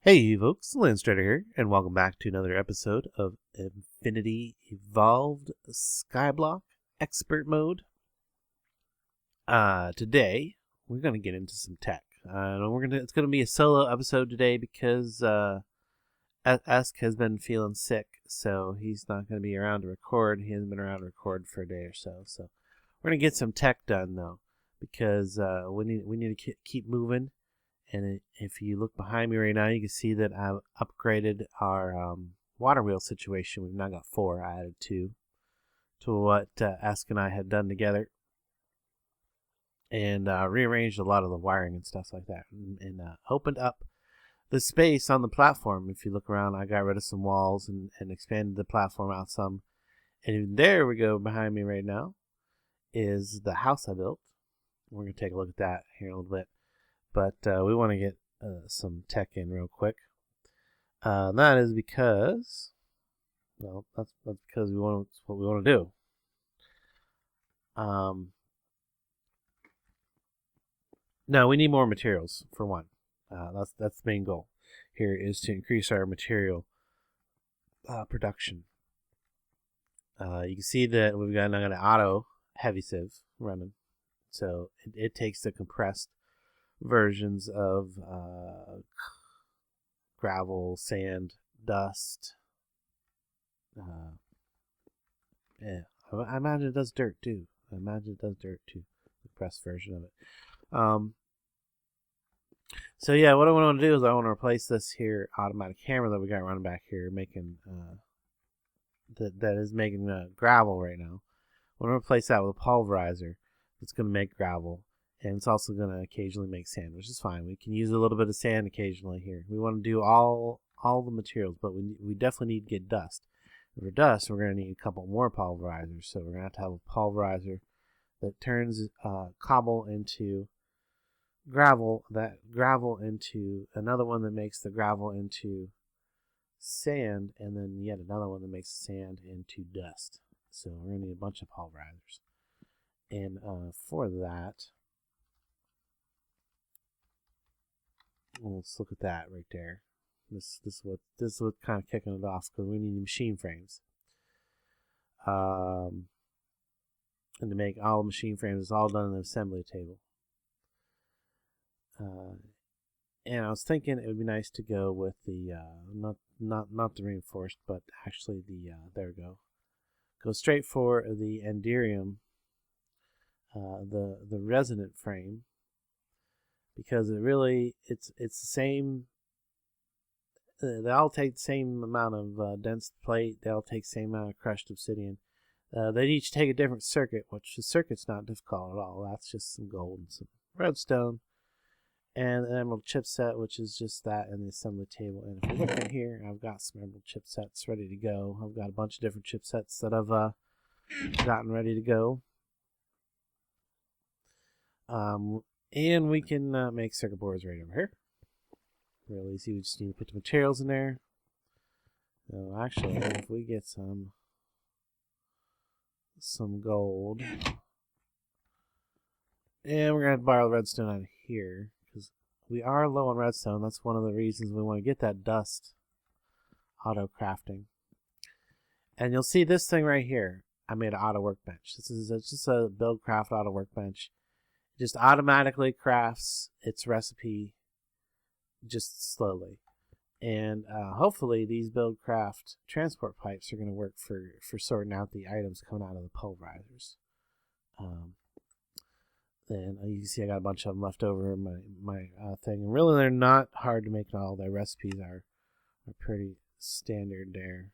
Hey folks, Landstryder here, and welcome back to another episode of Infinity Evolved Skyblock Expert Mode. Today we're gonna get into some tech. It's gonna be a solo episode today because Esk has been feeling sick, so he's not gonna be around to record. He hasn't been around to record for a day or so. So we're gonna get some tech done though, because we need to keep moving. And if you look behind me right now, you can see that I've upgraded our water wheel situation. We've now got 4. I added 2 to what Ask and I had done together. And rearranged a lot of the wiring and stuff like that. And opened up the space on the platform. If you look around, I got rid of some walls and expanded the platform out some. And there we go behind me right now is the house I built. We're going to take a look at that here in a little bit. But we want to get some tech in real quick. That is because, well, that's because that's what we want to do. No, we need more materials for one. That's the main goal here is to increase our material production. You can see that we've got an auto heavy sieve running, so it takes the compressed versions of gravel, sand, dust. Yeah, I imagine it does dirt too. The compressed version of it. So yeah, what I want to do is I want to replace this here automatic hammer that we got running back here, making that is making gravel right now. I want to replace that with a pulverizer that's going to make gravel. And it's also going to occasionally make sand, which is fine. We can use a little bit of sand occasionally here. We want to do all the materials, but we definitely need to get dust. And for dust, we're going to need a couple more pulverizers. So we're going to have a pulverizer that turns cobble into gravel, that gravel into another one that makes the gravel into sand, and then yet another one that makes sand into dust. So we're going to need a bunch of pulverizers. And for that, let's look at that right there. This is what kind of kicking it off, because we need machine frames. And to make all the machine frames, it's all done on the assembly table. And I was thinking it would be nice to go with the not the reinforced, but actually the there we go. Go straight for the Enderium, the resonant frame. Because it's the same. They all take the same amount of dense plate. They all take the same amount of crushed obsidian. They each take a different circuit, which the circuit's not difficult at all. That's just some gold and some redstone, and an emerald chipset, which is just that in the assembly table. And if you look in here, I've got some emerald chipsets ready to go. I've got a bunch of different chipsets that I've gotten ready to go. And we can make circuit boards right over here. Real easy. We just need to put the materials in there. So actually, if we get some gold, and we're gonna have to borrow redstone out of here because we are low on redstone. That's one of the reasons we want to get that dust auto crafting. And you'll see this thing right here. I made an auto workbench. This is just a build craft auto workbench. Just automatically crafts its recipe just slowly. And hopefully these build craft transport pipes are going to work for sorting out the items coming out of the pulverizers. Then you can see I got a bunch of them left over in my thing. And really they're not hard to make at all. Their recipes are pretty standard there.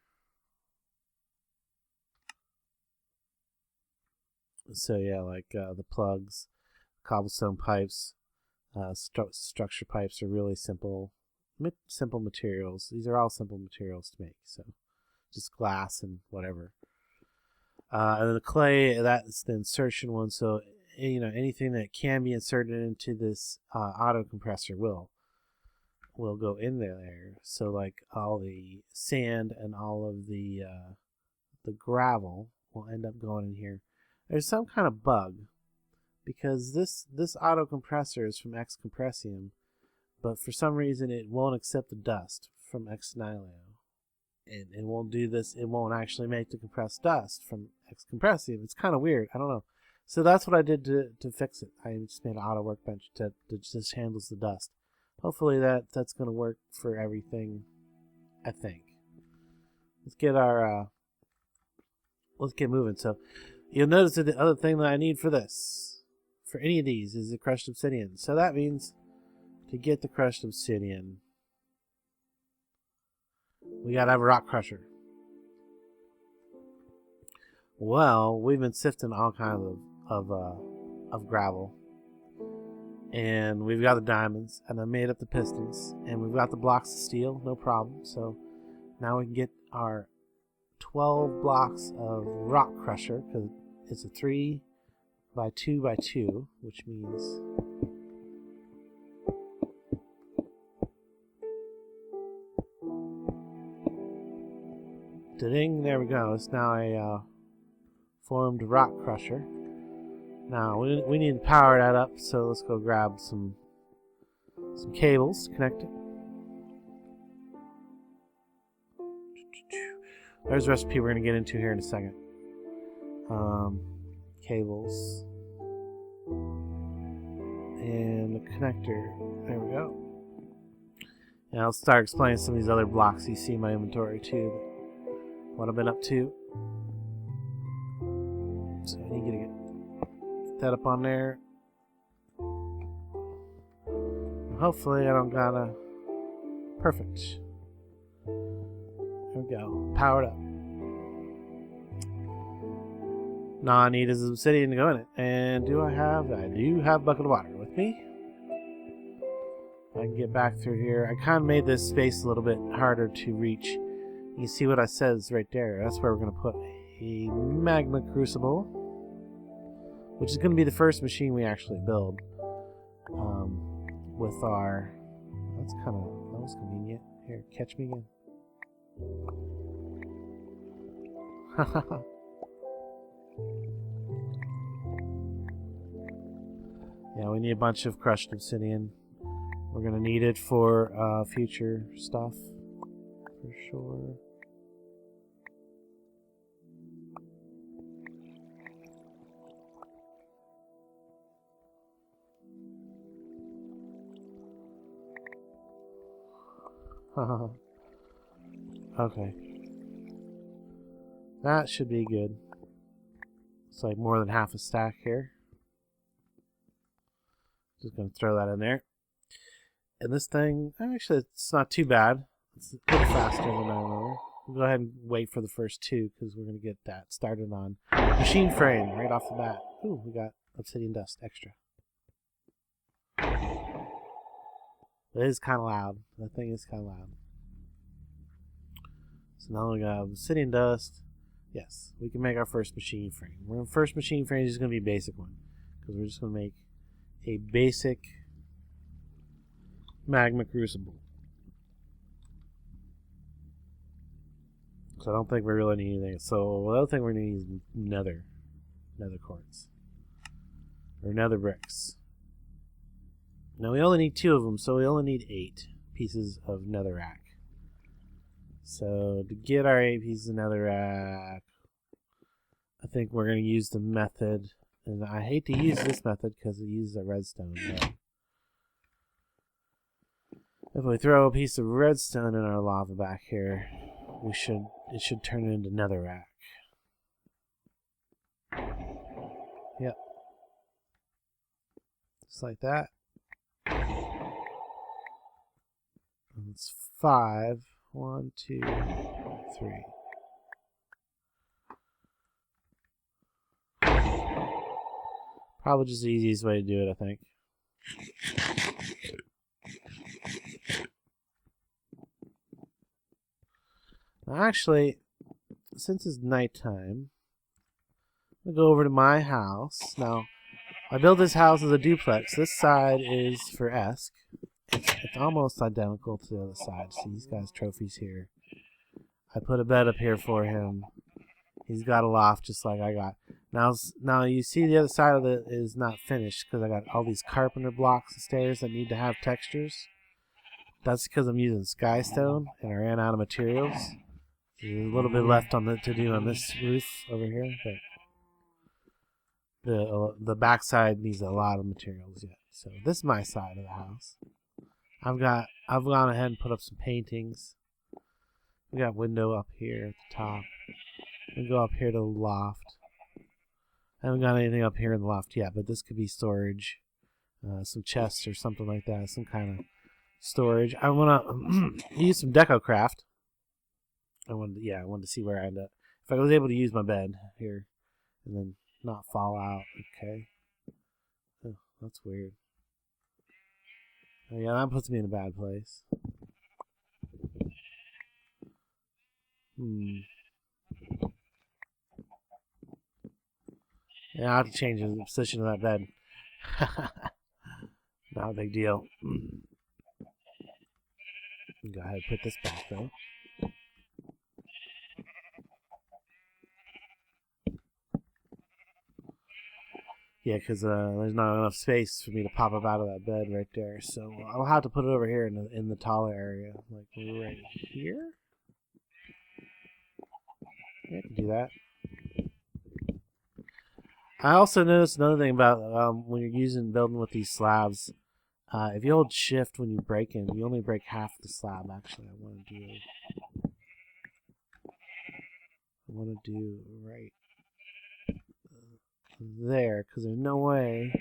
So yeah, like the plugs, cobblestone pipes, structure pipes are really simple materials. These are all simple materials to make, so just glass and whatever. And then the clay, that's the insertion one. So anything that can be inserted into this auto compressor will go in there. So like all the sand and all of the gravel will end up going in here. There's some kind of bug, because this auto compressor is from X Compressium, but for some reason it won't accept the dust from Ex Nihilo. And it won't do this. It won't actually make the compressed dust from Ex Compressive. It's kind of weird. I don't know. So that's what I did to fix it. I just made an auto workbench that just handles the dust. Hopefully that's going to work for everything, I think. Let's get moving. So you'll notice that the other thing that I need for this, for any of these, is the crushed obsidian. So that means to get the crushed obsidian, we gotta have a rock crusher. Well, we've been sifting all kinds of gravel, and we've got the diamonds, and I made up the pistons, and we've got the blocks of steel, no problem. So now we can get our 12 blocks of rock crusher, because it's a 3 by 2 by 2, which means ding, there we go. It's now a formed rock crusher. Now we need to power that up, so let's go grab some cables to connect it. There's a recipe we're going to get into here in a second. Cables and the connector. There we go. And I'll start explaining some of these other blocks you see in my inventory too. What I've been up to. So I need to get that up on there. And hopefully I don't gotta. Perfect. There we go. Powered up. Now all I need is obsidian to go in it. And do I have? I do have a bucket of water with me. I can get back through here. I kind of made this space a little bit harder to reach. You see what I says right there. That's where we're going to put a magma crucible, which is going to be the first machine we actually build. With our, that was convenient. Here, catch me again. Yeah, we need a bunch of crushed obsidian. We're going to need it for future stuff, for sure. Okay. That should be good. It's like more than half a stack here. Just going to throw that in there. And this thing, actually, it's not too bad. It's a little faster than I remember. We'll go ahead and wait for the first two because we're going to get that started on machine frame right off the bat. Ooh, we got obsidian dust extra. It is kind of loud. That thing is kind of loud. So now we got obsidian dust. Yes, we can make our first machine frame. Our first machine frame is going to be a basic one because we're just going to make a basic magma crucible. So I don't think we really need anything. So the other thing we're going to need is nether quartz or nether bricks. Now we only need 2 of them, so we only need 8 pieces of netherrack. So to get our 8 pieces of netherrack, I think we're going to use the method, and I hate to use this method because it uses a redstone. But if we throw a piece of redstone in our lava back here, it should turn it into netherrack. Yep. Just like that. And it's 5. 1, 2, 3. Probably just the easiest way to do it, I think. Now actually, since it's nighttime, I'm going to go over to my house. Now, I built this house as a duplex. This side is for Esk. It's almost identical to the other side. See, he's got his trophies here. I put a bed up here for him. He's got a loft just like I got. Now you see the other side of it is not finished because I got all these carpenter blocks and stairs that need to have textures. That's because I'm using skystone and I ran out of materials. There's a little bit left on to do on this roof over here, but the backside needs a lot of materials yet. So this is my side of the house. I've gone ahead and put up some paintings. We got window up here at the top. We go up here to the loft. I haven't got anything up here in the loft yet, but this could be storage, some chests or something like that, some kind of storage. I want to use some deco craft. I wanted to see where I end up. If I was able to use my bed here and then not fall out, okay. Oh, that's weird. Oh, yeah, that puts me in a bad place. Yeah, I have to change the position of that bed. Not a big deal. Go ahead and put this back though. Yeah, because there's not enough space for me to pop up out of that bed right there. So I'll have to put it over here in the taller area, like right here. Yeah, I can do that. I also noticed another thing about when you're building with these slabs. If you hold shift when you break in, you only break half the slab. Actually, I want to do right there, because there's no way.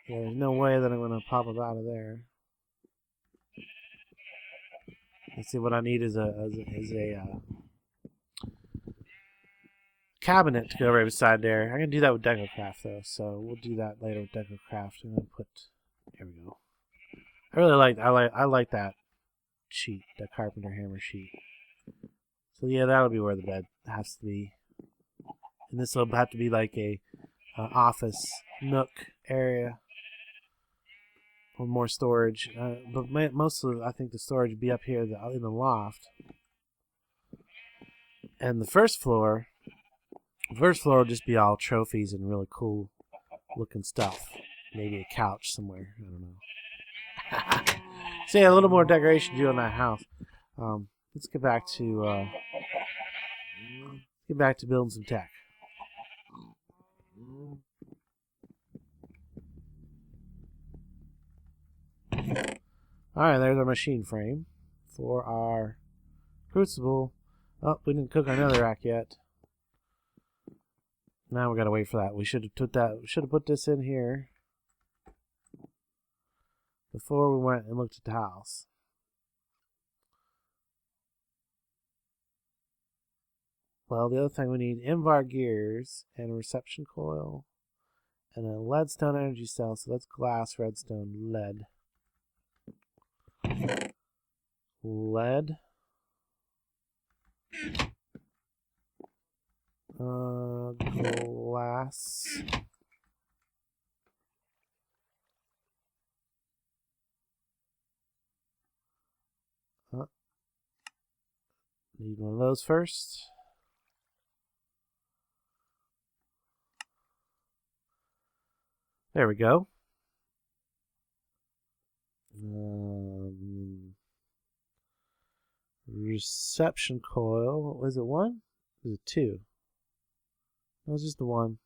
Yeah, there's no way that I'm going to pop up out of there. Let's see, what I need is a cabinet to go right beside there. I can do that with deco craft though, so we'll do that later with deco craft. I'm gonna put. There we go. I like that sheet, that carpenter hammer sheet. So yeah, that'll be where the bed has to be, and this will have to be like a office nook area with more storage. But mostly, I think the storage would be up here in the loft, and the first floor. The first floor will just be all trophies and really cool looking stuff. Maybe a couch somewhere. I don't know. So yeah, a little more decoration to do on that house. Let's get back to building some tech. Alright, there's our machine frame for our crucible. Oh, we didn't cook our nether rack yet. Now we gotta wait for that. We should have put this in here before we went and looked at the house. Well, the other thing, we need Invar gears and a reception coil and a leadstone energy cell. So that's glass, redstone, lead. Lead. Glass. Need one of those first. There we go. Reception coil. Was it one? Was it two? That was just the one.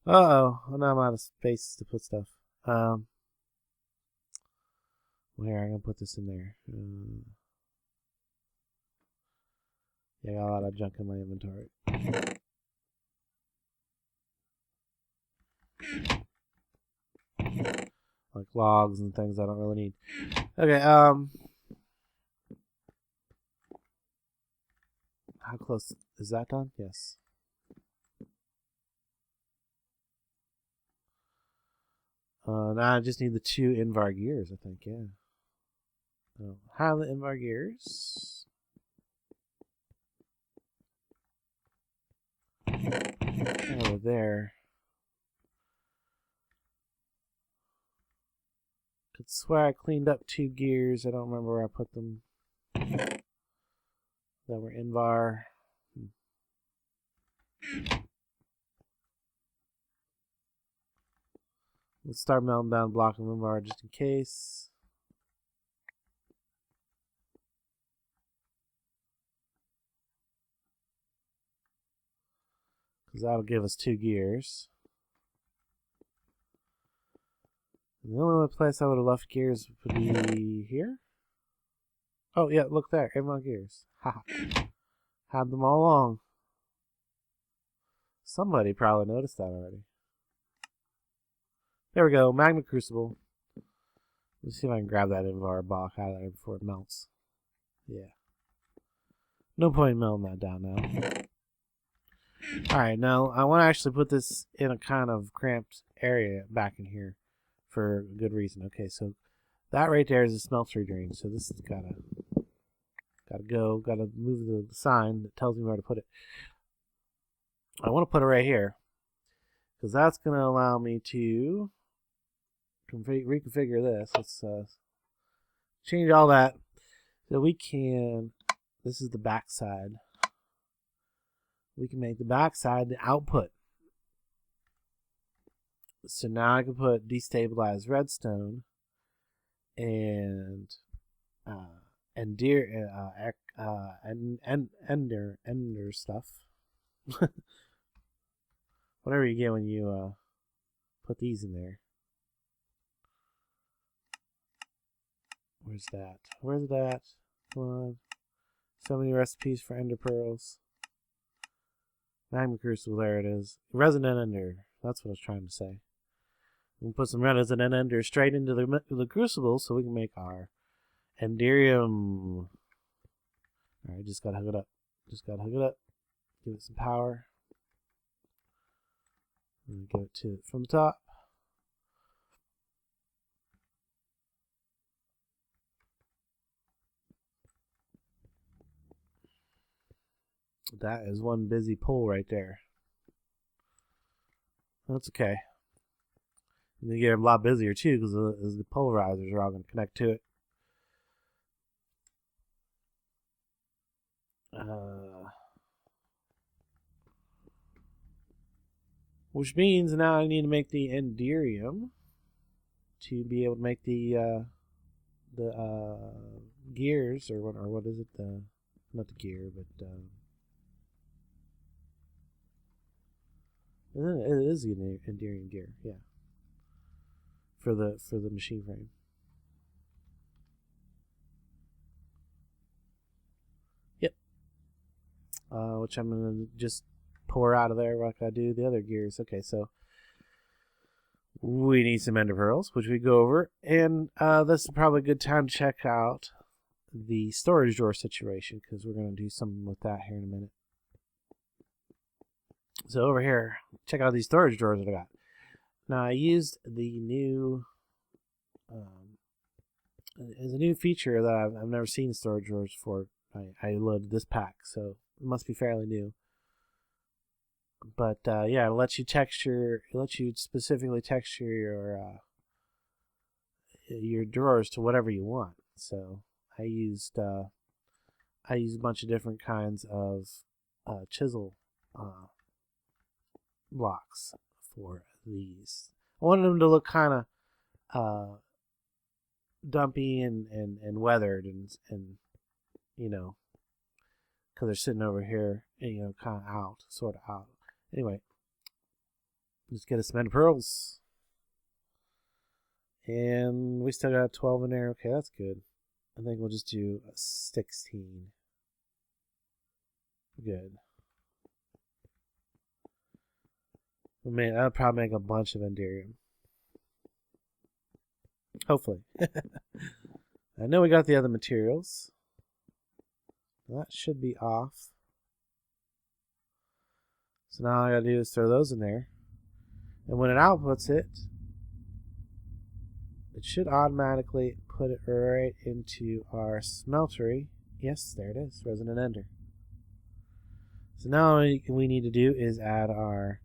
Uh-oh. Well, now I'm out of space to put stuff. Where I'm going to put this in there. Yeah, I got a lot of junk in my inventory. Like logs and things I don't really need. Okay, how close is that done? Yes. Now I just need the 2 Invar gears, I think, yeah. Have the Invar gears. Over there. Could swear I cleaned up 2 gears. I don't remember where I put them. That were Invar. Let's start melting down block and bar just in case. Because that'll give us 2 gears. And the only other place I would have left gears would be here. Oh, yeah, look there. Everyone gears. Haha. Had them all along. Somebody probably noticed that already. There we go. Magma crucible. Let's see if I can grab that invar block out of there before it melts. Yeah. No point in melting that down now. Alright, now I want to actually put this in a kind of cramped area back in here for a good reason. Okay, so that right there is a smeltery drain, so this has gotta move the sign that tells me where to put it. I want to put it right here because that's going to allow me to reconfigure this. Let's change all that so we can. This is the back side. We can make the back side the output. So now I can put destabilized redstone and ender stuff. Whatever you get when you put these in there. Where's that? Where's that? Come on. So many recipes for ender pearls. Magma crucible, there it is. Resonant ender. That's what I was trying to say. We'll put some resonant ender straight into the crucible so we can make our enderium. Alright, just gotta hook it up. Give it some power. And give it to it from the top. That is one busy pull right there. That's okay. And you get a lot busier too because the polarizers are all going to connect to it. Which means now I need to make the enderium to be able to make the gears or what is it? Not the gear, but it is the enderium gear, yeah. For the machine frame. Yep. Which I'm gonna just pour out of there like I do the other gears. Okay, so we need some ender pearls, which we go over, and this is probably a good time to check out the storage drawer situation because we're gonna do something with that here in a minute. So over here, check out these storage drawers that I got. Now I used the new, there's a new feature that I've never seen in storage drawers before. I loaded this pack, so it must be fairly new. But yeah, it lets you specifically texture your drawers to whatever you want. So I used a bunch of different kinds of chisel blocks for these. I wanted them to look kind of dumpy and weathered and you know, because they're sitting over here, and, you know, kind of sort of out. Anyway, let's get us some ender pearls. And we still got 12 in there. Okay, that's good. I think we'll just do 16. Good. Man, that'll probably make a bunch of enderium. Hopefully. I know we got the other materials. That should be off. So now all I gotta do is throw those in there. And when it outputs it, it should automatically put it right into our smeltery. Yes, there it is, resonant ender. So now all we need to do is add our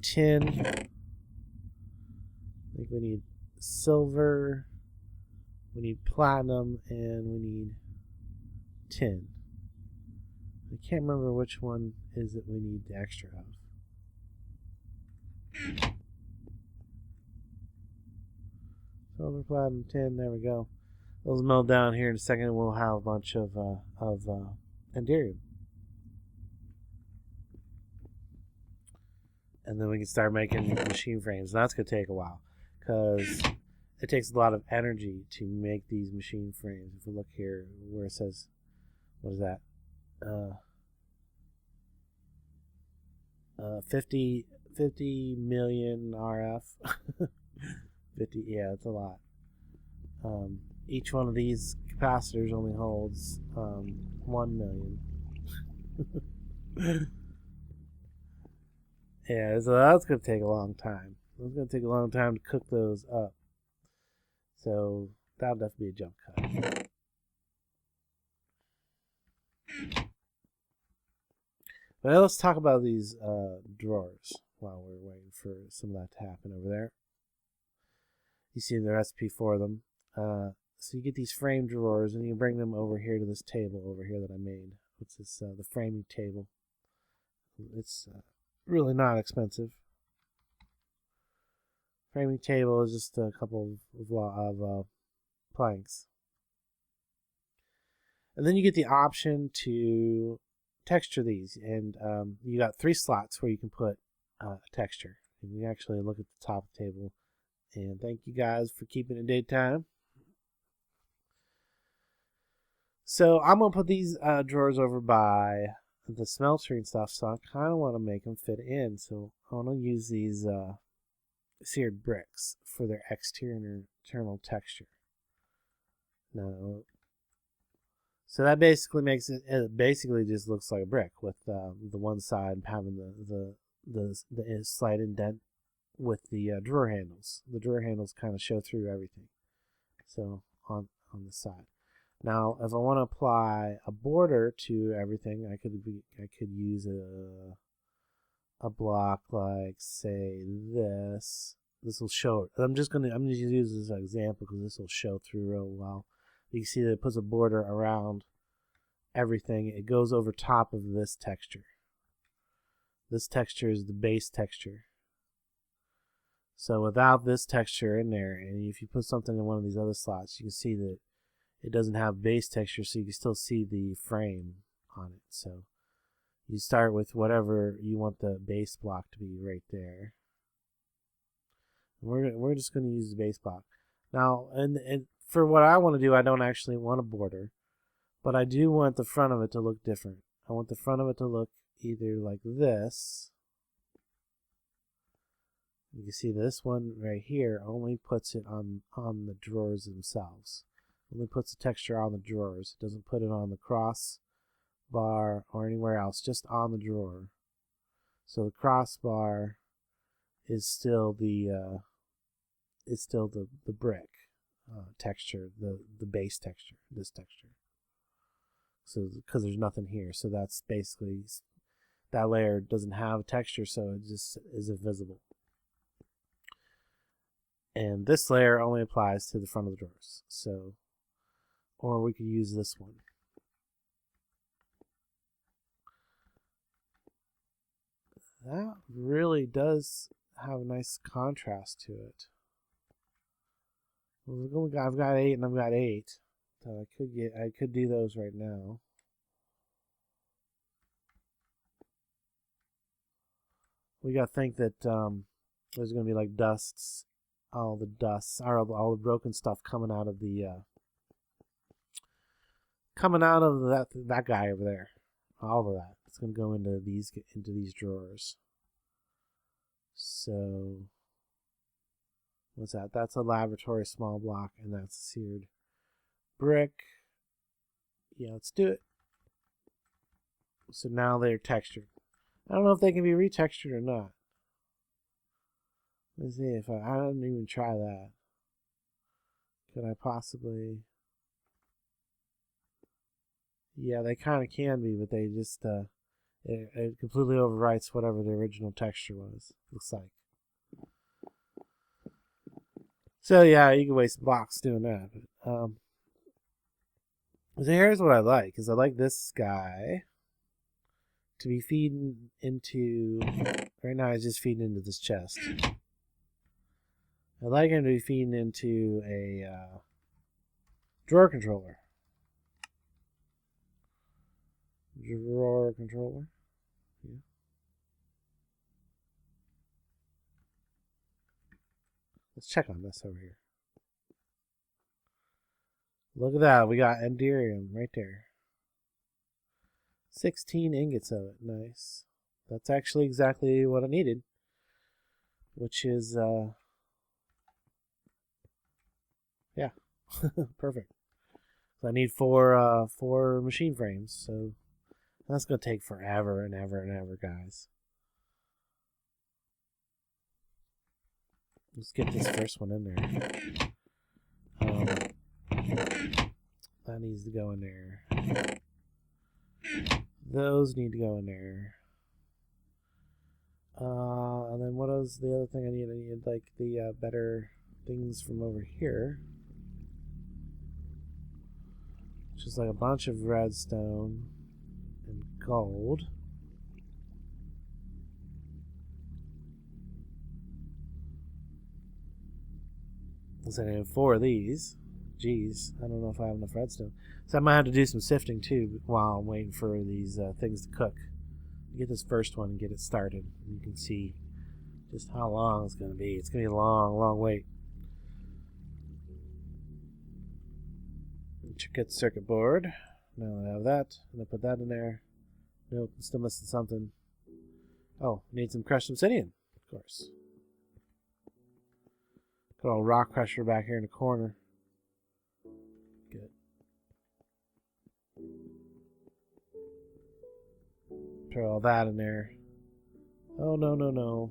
tin. I think we need silver, we need platinum, and we need tin. I can't remember which one is that we need the extra of. Silver, platinum, tin. There we go. Those melt down here in a second. We'll have a bunch of Enderium. And then we can start making machine frames. And that's going to take a while because it takes a lot of energy to make these machine frames. If we look here where it says, what is that? 50 million RF. 50, yeah, it's a lot. Each one of these capacitors only holds 1 million. Yeah, so that's going to take a long time. It's going to take a long time to cook those up. So that'll definitely be a jump cut. But let's talk about these drawers while we're waiting for some of that to happen over there. You see the recipe for them. So you get these frame drawers and you bring them over here to this table over here that I made. What's this? The framing table. It's really not expensive. Framing table is just a couple of planks. And then you get the option to texture these. And you got 3 slots where you can put a texture. And you actually look at the top of the table. And thank you guys for keeping it daytime. So I'm going to put these drawers over by the smelter and stuff. So I kind of want to make them fit in. So I want to use these seared bricks for their external texture. Now, so that basically makes it basically just looks like a brick with the one side having the slight indent with the drawer handles. The drawer handles kind of show through everything. So on the side. Now, if I want to apply a border to everything, I could use a block like, say, this. This will show. I'm just gonna use this as an example because this will show through real well. You can see that it puts a border around everything. It goes over top of this texture. This texture is the base texture. So without this texture in there, and if you put something in one of these other slots, you can see that it doesn't have base texture, so you can still see the frame on it. So you start with whatever you want the base block to be right there. And we're just going to use the base block. Now, and for what I want to do, I don't actually want a border, but I do want the front of it to look different. I want the front of it to look either like this. You can see this one right here only puts it on the drawers themselves. Only puts the texture on the drawers. It doesn't put it on the crossbar or anywhere else, just on the drawer. So the crossbar is still the brick texture, the base texture, this texture. So because there's nothing here, so that's basically that layer doesn't have a texture, so it just is invisible. And this layer only applies to the front of the drawers. So, or we could use this one. That really does have a nice contrast to it. Well, I've got 8 and I've got 8. So I could do those right now. We got to think that there's going to be like dusts, all the all the broken stuff coming out of that guy over there. All of that. It's going to go into these drawers. So what's that? That's a laboratory small block, and that's a seared brick. Yeah, let's do it. So now they're textured. I don't know if they can be retextured or not. Let's see if I didn't even try that. Could I possibly? Yeah, they kind of can be, but they just it completely overwrites whatever the original texture was. Looks like. So yeah, you can waste blocks doing that. But, so here's what I like: is I like this guy to be feeding into. Right now, he's just feeding into this chest, I'd like him to be feeding into a drawer controller. Drawer controller. Yeah. Let's check on this over here. Look at that. We got Enderium right there. 16 ingots of it. Nice. That's actually exactly what I needed. Which is, yeah. Perfect. So I need four machine frames. So that's going to take forever and ever and ever, guys. Let's get this first one in there. That needs to go in there. Those need to go in there. And then what was the other thing I need? I need like the better things from over here. Just like a bunch of redstone and gold. So I need 4 of these. Jeez, I don't know if I have enough redstone. So I might have to do some sifting too while I'm waiting for these things to cook. Get this first one and get it started. You can see just how long it's going to be. It's going to be a long, long wait. Check out the circuit board. Now that I have that, I'm going to put that in there. Nope, I'm still missing something. Oh, need some crushed obsidian, of course. Got a rock crusher back here in the corner. Good. Throw all that in there. Oh, no, no, no.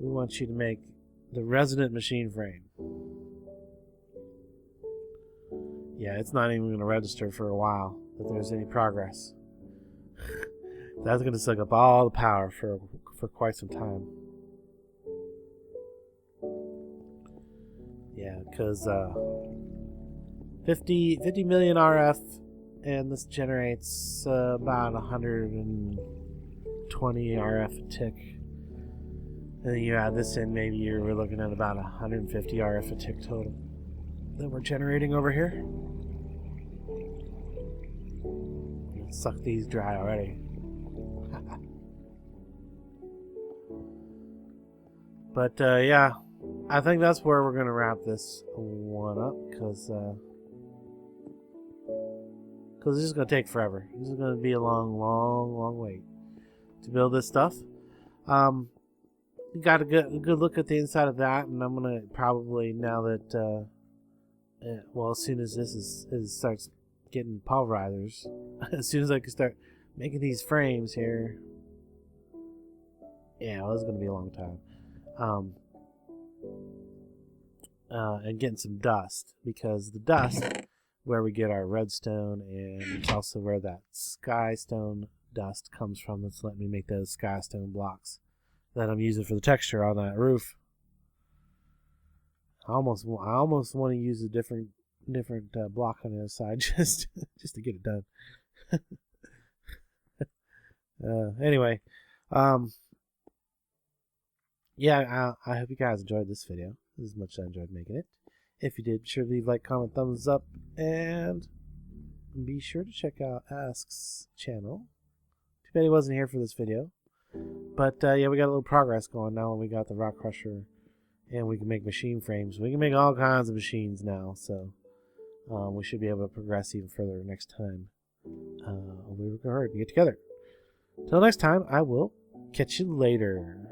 We want you to make the resident machine frame. Yeah, it's not even going to register for a while that there's any progress. That's going to suck up all the power for quite some time. Yeah, because 50 million RF, and this generates about 120 RF a tick. And then you add this in, maybe we're looking at about 150 RF a tick total that we're generating over here. Let's suck these dry already. But yeah, I think that's where we're going to wrap this one up, because this is going to take forever. This is going to be a long, long, long wait to build this stuff. You got a good look at the inside of that, and I'm going to probably, now that, well, as soon as this starts getting pulverizers, as soon as I can start making these frames here, yeah, well, this is going to be a long time. And getting some dust, because the dust where we get our redstone, and it's also where that skystone dust comes from that's letting me make those skystone blocks that I'm using for the texture on that roof. I almost want to use a different block on the other side just to get it done. Anyway, yeah, I hope you guys enjoyed this video as much as I enjoyed making it. If you did, be sure to leave a like, comment, thumbs up, and be sure to check out Ask's channel. Too bad he wasn't here for this video. But yeah, we got a little progress going now, and we got the rock crusher, and we can make machine frames. We can make all kinds of machines now, so we should be able to progress even further next time we work hard and get together. Till next time, I will catch you later.